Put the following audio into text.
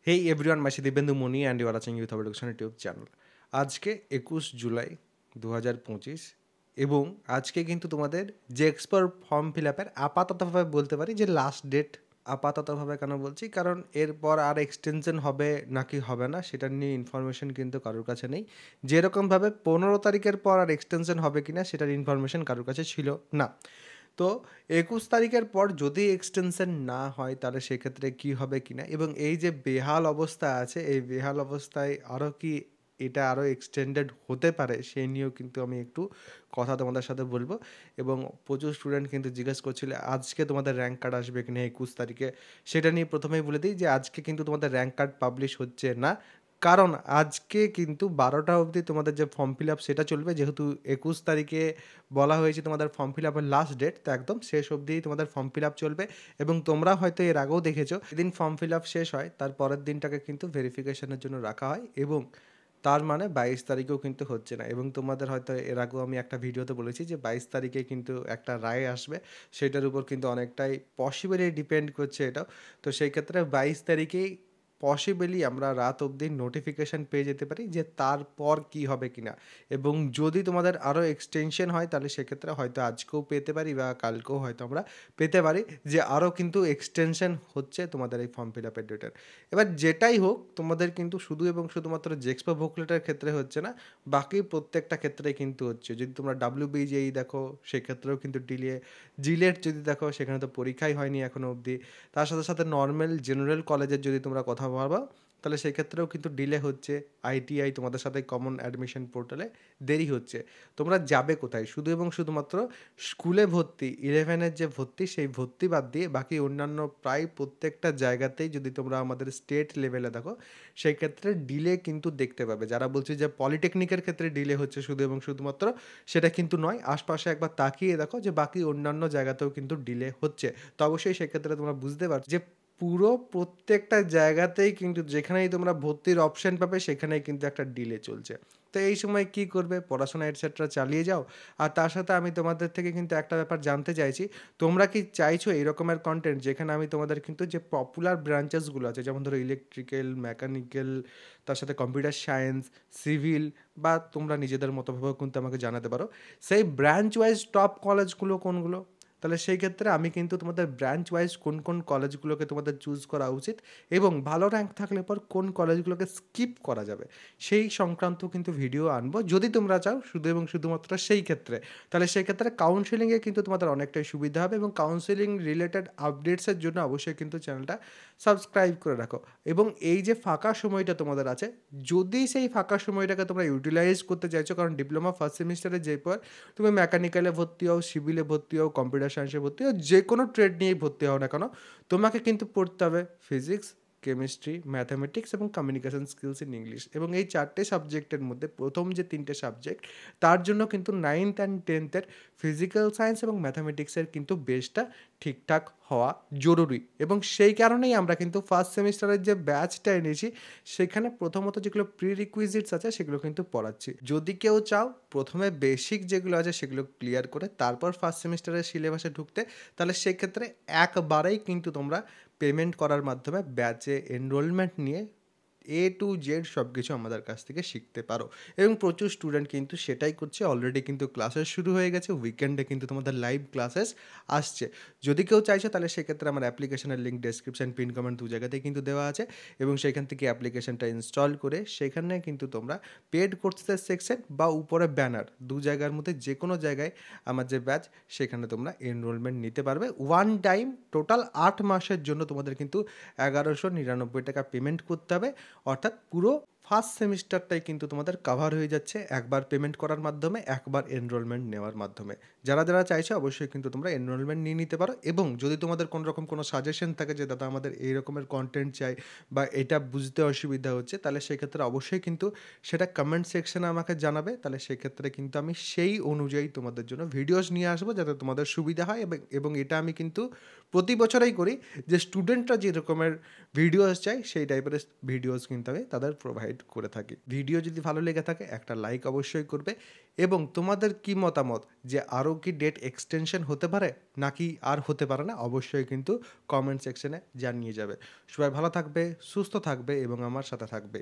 Hey everyone, my name is Dibendu Muni and you are watching Youth of Education YouTube channel. আজকে 21 জুলাই 2025 এবং আজকে কিন্তু তোমাদের যে এক্সপার ফর্ম ফিল আপের আপাততভাবে বলতে পারি যে লাস্ট ডেট। আপাততভাবে কেন বলছি, কারণ এরপর আর এক্সটেনশন হবে নাকি হবে না সেটা নিয়ে ইনফরমেশন কিন্তু কারোর কাছে নেই। যেরকমভাবে 15 তারিখের পর আর এক্সটেনশন হবে কিনা সেটার ইনফরমেশন কারোর কাছে ছিল না। তো 21 তারিখের পর যদি এক্সটেনশন না হয় তাহলে সেক্ষেত্রে কি হবে কিনা, এবং এই যে বেহাল অবস্থা আছে এই বেহাল অবস্থায় আরও কি এটা আরও এক্সটেন্ডেড হতে পারে সেই নিয়েও কিন্তু আমি একটু কথা তোমাদের সাথে বলবো। এবং প্রচুর স্টুডেন্ট কিন্তু জিজ্ঞেস করছিল আজকে তোমাদের র্যাঙ্ক কার্ড আসবে কিনা 21 তারিখে। সেটা নিয়ে প্রথমেই বলে দিই যে আজকে কিন্তু তোমাদের র্যাঙ্ক কার্ড পাবলিশ হচ্ছে না, কারণ আজকে কিন্তু 12টা অবধি তোমাদের যে ফর্ম ফিল আপ সেটা চলবে। যেহেতু 21 তারিখে বলা হয়েছে তোমাদের ফর্ম ফিল আপের লাস্ট ডেট, তো একদম শেষ অবধি তোমাদের ফর্ম ফিল আপ চলবে। এবং তোমরা হয়তো এর আগেও দেখেছো, যেদিন ফর্ম ফিল আপ শেষ হয় তার পরের দিনটাকে কিন্তু ভেরিফিকেশনের জন্য রাখা হয়, এবং তার মানে 22 তারিখেও কিন্তু হচ্ছে না। এবং তোমাদের হয়তো এর আগেও আমি একটা ভিডিওতে বলেছি যে 22 তারিখে কিন্তু একটা রায় আসবে, সেটার উপর কিন্তু অনেকটাই পসিবলি ডিপেন্ড করছে এটাও। তো সেই ক্ষেত্রে 22 তারিখেই পসিবলি আমরা রাত অবধি নোটিফিকেশান পেয়ে যেতে পারি যে তারপর কি হবে কিনা। এবং যদি তোমাদের আরও এক্সটেনশন হয় তাহলে সেক্ষেত্রে হয়তো আজকেও পেতে পারি বা কালকেও হয়তো আমরা পেতে পারি যে আরও কিন্তু এক্সটেনশন হচ্ছে তোমাদের এই ফর্ম ফিল আপের ডেটের। এবার যেটাই হোক তোমাদের কিন্তু শুধু এবং শুধুমাত্র জেক্সপো বুকলেটের ক্ষেত্রে হচ্ছে না, বাকি প্রত্যেকটা ক্ষেত্রে কিন্তু হচ্ছে। যদি তোমরা WBJEE দেখো সেক্ষেত্রেও কিন্তু জিলেট যদি দেখো সেখানে তো পরীক্ষাই হয়নি এখনও অবধি। তার সাথে সাথে নর্মাল জেনারেল কলেজের যদি তোমরা কথা ভাবো তাহলে সেক্ষেত্রেও কিন্তু ডিলে হচ্ছে। ITI তোমাদের সাথে কমন অ্যাডমিশন পোর্টালে দেরি হচ্ছে। তোমরা যাবে কোথায়? শুধু এবং শুধুমাত্র স্কুলে ভর্তি 11-এর যে ভর্তি সেই ভর্তি বাদ দিয়ে বাকি অন্যান্য প্রায় প্রত্যেকটা জায়গাতেই যদি তোমরা আমাদের স্টেট লেভেলে দেখো সেই ক্ষেত্রে ডিলে কিন্তু দেখতে পাবে। যারা বলছে যে পলিটেকনিকের ক্ষেত্রে ডিলে হচ্ছে শুধু এবং শুধুমাত্র, সেটা কিন্তু নয়। আশপাশে একবার তাকিয়ে দেখো যে বাকি অন্যান্য জায়গাতেও কিন্তু ডিলে হচ্ছে। তো অবশ্যই সেক্ষেত্রে তোমরা বুঝতে পারছো যে পুরো প্রত্যেকটা জায়গাতেই কিন্তু যেখানেই তোমরা ভর্তির অপশন পাবে সেখানেই কিন্তু একটা ডিলে চলছে। তো এই সময় কি করবে? পড়াশোনা এটসেট্রা চালিয়ে যাও। আর তার সাথে আমি তোমাদের থেকে কিন্তু একটা ব্যাপার জানতে চাইছি, তোমরা কি চাইছো এই রকমের কন্টেন্ট যেখানে আমি তোমাদের কিন্তু যে পপুলার ব্রাঞ্চেসগুলো আছে, যেমন ধরো ইলেকট্রিক্যাল, মেকানিক্যাল, তার সাথে কম্পিউটার সায়েন্স, সিভিল, বা তোমরা নিজেদের মতোভাবেও কিন্তু আমাকে জানাতে পারো সেই ব্রাঞ্চ ওয়াইজ টপ কলেজগুলো কোনগুলো। তাহলে সেই ক্ষেত্রে আমি কিন্তু তোমাদের ব্রাঞ্চ ওয়াইজ কোন কোন কলেজগুলোকে তোমাদের চুজ করা উচিত এবং ভালো র্যাঙ্ক থাকলে পর কোন কলেজগুলোকে স্কিপ করা যাবে সেই সংক্রান্ত কিন্তু ভিডিও আনবো যদি তোমরা চাও, শুধু এবং শুধুমাত্র সেই ক্ষেত্রে। তাহলে সেই ক্ষেত্রে কাউন্সেলিংয়ে কিন্তু তোমাদের অনেকটাই সুবিধা হবে, এবং কাউন্সেলিং রিলেটেড আপডেটসের জন্য অবশ্যই কিন্তু চ্যানেলটা সাবস্ক্রাইব করে রাখো। এবং এই যে ফাঁকা সময়টা তোমাদের আছে, যদি সেই ফাঁকা সময়টাকে তোমরা ইউটিলাইজ করতে চাইছো, কারণ ডিপ্লোমা ফার্স্ট সেমিস্টারে যে পর তুমি মেকানিক্যালে ভর্তি হও, সিভিলে ভর্তি হও, কম্পিউটার সায়েন্সে ভর্তি হও, যে কোনো ট্রেড নিয়েই ভর্তি হও না কেন, তোমাকে কিন্তু পড়তে হবে ফিজিক্স, কেমিস্ট্রি, ম্যাথামেটিক্স এবং কমিউনিকেশন স্কিলস ইন ইংলিশ। এবং এই 4টে সাবজেক্টের মধ্যে প্রথম যে 3টে সাবজেক্ট তার জন্য কিন্তু 9th অ্যান্ড 10th-এর ফিজিক্যাল সায়েন্স এবং ম্যাথামেটিক্সের কিন্তু বেসটা ঠিকঠাক হওয়া জরুরি। এবং সেই কারণেই আমরা কিন্তু ফার্স্ট সেমিস্টারের যে ব্যাচটা এনেছি সেখানে প্রথমত যেগুলো প্রি রিকুইজিটস আছে সেগুলো কিন্তু পড়াচ্ছি। যদি কেউ চাও প্রথমে বেসিক যেগুলো আছে সেগুলো ক্লিয়ার করে তারপর ফার্স্ট সেমিস্টারের সিলেবাসে ঢুকতে, তাহলে সেক্ষেত্রে একবারেই কিন্তু তোমরা পেমেন্ট করার মাধ্যমে ব্যাচে এনরোলমেন্ট নিয়ে A to Z সব কিছু আমাদের কাছ থেকে শিখতে পারো। এবং প্রচুর স্টুডেন্ট কিন্তু সেটাই করছে। অলরেডি কিন্তু ক্লাসেস শুরু হয়ে গেছে, উইকেন্ডে কিন্তু তোমাদের লাইভ ক্লাসেস আসছে। যদি কেউ চাইছো তাহলে সেক্ষেত্রে আমার অ্যাপ্লিকেশনের লিঙ্ক ডেসক্রিপশন, পিন কমেন্ট দু জায়গাতেই কিন্তু দেওয়া আছে, এবং সেখান থেকে অ্যাপ্লিকেশনটা ইনস্টল করে সেখানে কিন্তু তোমরা পেড কোর্সের সেকশন বা উপরে ব্যানার দু জায়গার মধ্যে যে কোনো জায়গায় আমার যে ব্যাচ সেখানে তোমরা এনরোলমেন্ট নিতে পারবে। ওয়ান টাইম টোটাল 8 মাসের জন্য তোমাদের কিন্তু 1199 টাকা পেমেন্ট করতে হবে। অর্থাৎ পুরো ফার্স্ট সেমিস্টারটাই কিন্তু তোমাদের কাভার হয়ে যাচ্ছে একবার পেমেন্ট করার মাধ্যমে, একবার এনরোলমেন্ট নেওয়ার মাধ্যমে। যারা যারা চাইছে অবশ্যই কিন্তু তোমরা এনরোলমেন্ট নিয়ে নিতে পারো। এবং যদি তোমাদের কোনো রকম কোনো সাজেশন থাকে যে দাদা আমাদের এই রকমের কন্টেন্ট চাই বা এটা বুঝতে অসুবিধা হচ্ছে, তাহলে সেক্ষেত্রে অবশ্যই কিন্তু সেটা কমেন্ট সেকশনে আমাকে জানাবে। তাহলে সেক্ষেত্রে কিন্তু আমি সেই অনুযায়ী তোমাদের জন্য ভিডিওস নিয়ে আসবো যাতে তোমাদের সুবিধা হয়। এবং এটা আমি কিন্তু প্রতি বছরেই করি, যে স্টুডেন্টরা যে রকমের ভিডিওস চাই সেই টাইপের ভিডিওস কিন্তু আমি তাদের প্রোভাইড করে থাকি। ভিডিও যদি ভালো লেগে থাকে একটা লাইক অবশ্যই করবে, এবং তোমাদের কি মতামত যে আরও কি ডেট এক্সটেনশন হতে পারে নাকি আর হতে পারে না, অবশ্যই কিন্তু কমেন্ট সেকশনে জানিয়ে যাবে। সবাই ভালো থাকবে, সুস্থ থাকবে এবং আমার সাথে থাকবে।